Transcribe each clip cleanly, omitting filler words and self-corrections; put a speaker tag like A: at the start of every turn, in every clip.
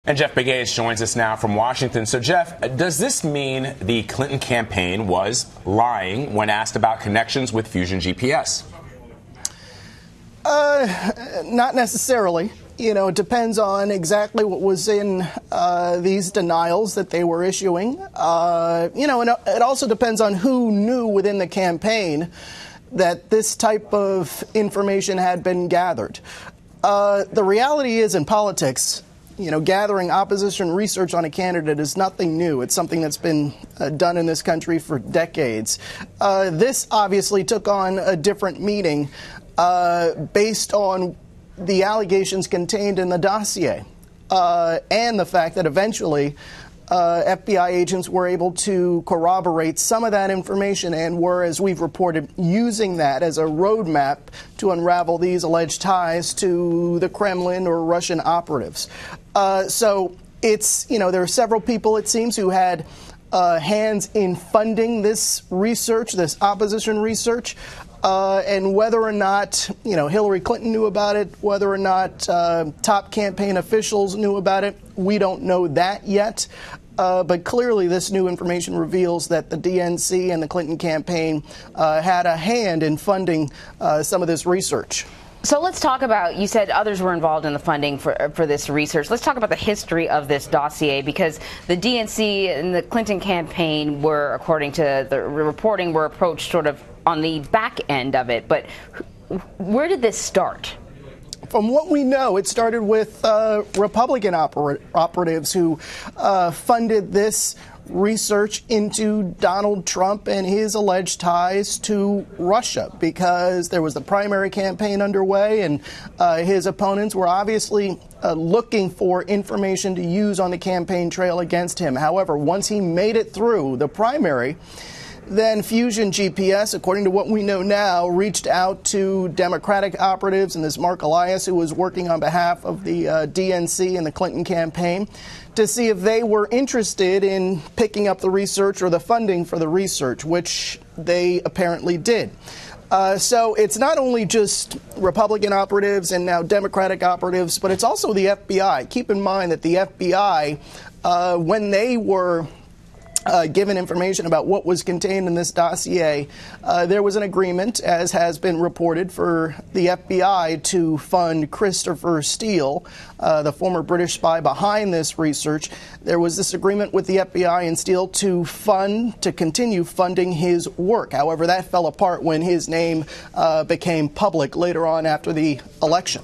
A: And Jeff Pegues joins us now from Washington. So, Jeff, does this mean the Clinton campaign was lying when asked about connections with Fusion GPS?
B: Not necessarily. You know, it depends on exactly what was in these denials that they were issuing. And it also depends on who knew within the campaign that this type of information had been gathered. The reality is, in politics, gathering opposition research on a candidate is nothing new. It's something that's been done in this country for decades. This obviously took on a different meaning based on the allegations contained in the dossier and the fact that eventually FBI agents were able to corroborate some of that information and were, as we've reported, using that as a roadmap to unravel these alleged ties to the Kremlin or Russian operatives. So it's, there are several people, it seems, who had hands in funding this research, this opposition research. And whether or not, Hillary Clinton knew about it, whether or not top campaign officials knew about it, we don't know that yet. But clearly this new information reveals that the DNC and the Clinton campaign had a hand in funding some of this research.
C: So let's talk about, you said others were involved in the funding for this research. Let's talk about the history of this dossier, because the DNC and the Clinton campaign were, according to the reporting, were approached sort of on the back end of it. But where did this start?
B: From what we know, it started with Republican operatives who funded this research into Donald Trump and his alleged ties to Russia, because there was the primary campaign underway and his opponents were obviously looking for information to use on the campaign trail against him. However, once he made it through the primary, then Fusion GPS, according to what we know now, reached out to Democratic operatives and this Mark Elias, who was working on behalf of the DNC and the Clinton campaign, to see if they were interested in picking up the research or the funding for the research, which they apparently did. So it's not only just Republican operatives and now Democratic operatives, but it's also the FBI. Keep in mind that the FBI, when they were given information about what was contained in this dossier, there was an agreement, as has been reported, for the FBI to fund Christopher Steele, the former British spy behind this research. There was this agreement with the FBI and Steele to continue funding his work. However, that fell apart when his name became public later on after the election.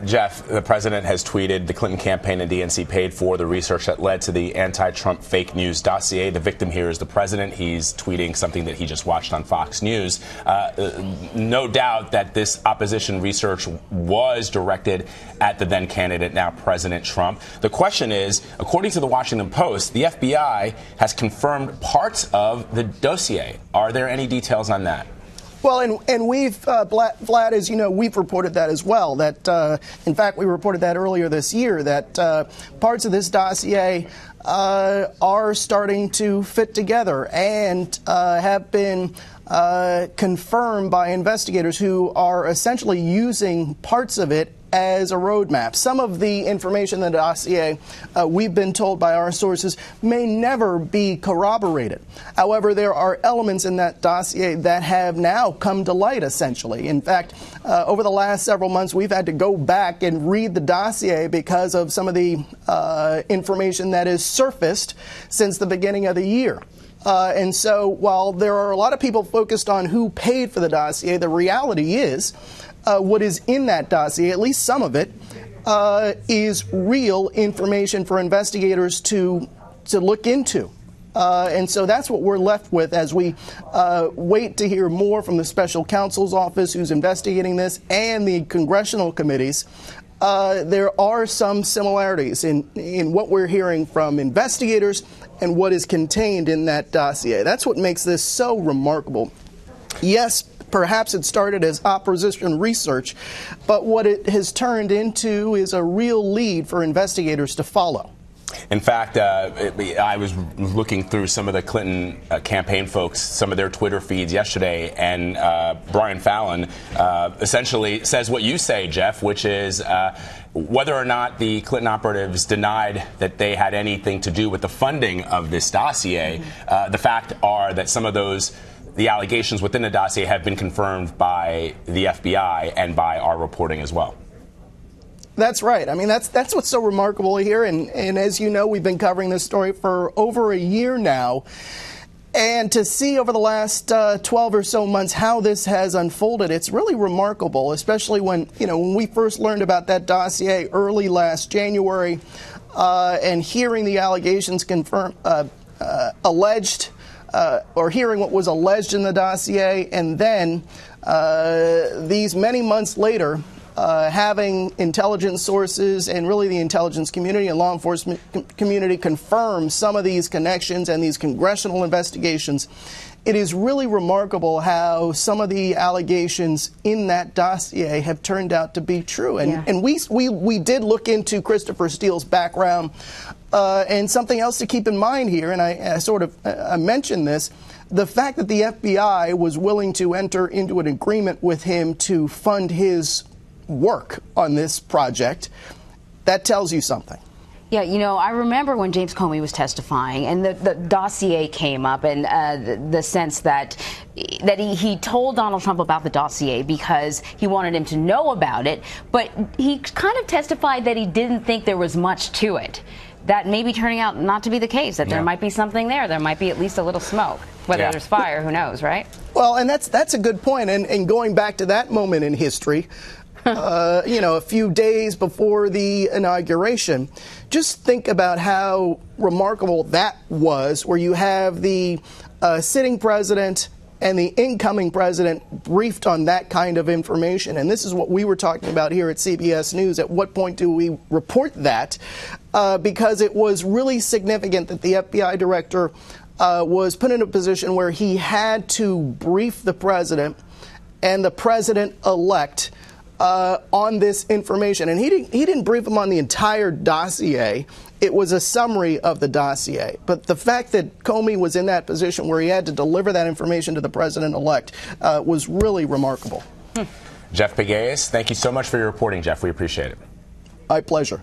A: Jeff, the president has tweeted the Clinton campaign and DNC paid for the research that led to the anti-Trump fake news dossier. The victim here is the president. He's tweeting something that he just watched on Fox News. No doubt that this opposition research was directed at the then candidate, now President Trump. The question is, according to the Washington Post, the FBI has confirmed parts of the dossier. Are there any details on that?
B: Well, and we've, Vlad, as you know, we've reported that as well, that, in fact, we reported that earlier this year, that parts of this dossier are starting to fit together and have been confirmed by investigators who are essentially using parts of it as a roadmap. Some of the information in the dossier, we've been told by our sources, may never be corroborated. However, there are elements in that dossier that have now come to light, essentially. In fact, over the last several months, we've had to go back and read the dossier because of some of the information that has surfaced since the beginning of the year. And so while there are a lot of people focused on who paid for the dossier, the reality is what is in that dossier, at least some of it, is real information for investigators to look into. And so that's what we're left with as we wait to hear more from the special counsel's office who's investigating this and the congressional committees. There are some similarities in what we're hearing from investigators and what is contained in that dossier. That's what makes this so remarkable. Yes, perhaps it started as opposition research, but what it has turned into is a real lead for investigators to follow.
A: In fact, I was looking through some of the Clinton campaign folks, some of their Twitter feeds yesterday, and Brian Fallon essentially says what you say, Jeff, which is whether or not the Clinton operatives denied that they had anything to do with the funding of this dossier, the fact are that some of the allegations within the dossier have been confirmed by the FBI and by our reporting as well.
B: That's right. I mean, that's what's so remarkable here. And as you know, we've been covering this story for over a year now. And to see over the last 12 or so months how this has unfolded, it's really remarkable, especially when we first learned about that dossier early last January and hearing the allegations alleged or hearing what was alleged in the dossier. And then these many months later, having intelligence sources and really the intelligence community and law enforcement community confirm some of these connections and these congressional investigations, it is really remarkable how some of the allegations in that dossier have turned out to be true. And we did look into Christopher Steele's background, and something else to keep in mind here, and I mentioned this, the fact that the FBI was willing to enter into an agreement with him to fund his work on this project, that tells you something.
C: Yeah, I remember when James Comey was testifying and the dossier came up, and the sense that he told Donald Trump about the dossier because he wanted him to know about it, but he kind of testified that he didn't think there was much to it. That may be turning out not to be the case, that there might be something there. There might be at least a little smoke. Whether there's fire, who knows, right?
B: Well, and that's a good point. And going back to that moment in history, a few days before the inauguration, just think about how remarkable that was, where you have the sitting president and the incoming president briefed on that kind of information. And this is what we were talking about here at CBS News. At what point do we report that? Because it was really significant that the FBI director was put in a position where he had to brief the president and the president-elect on this information. And he didn't brief him on the entire dossier. It was a summary of the dossier. But the fact that Comey was in that position where he had to deliver that information to the president-elect was really remarkable.
A: Jeff Pegues, thank you so much for your reporting, Jeff. We appreciate it.
B: My pleasure.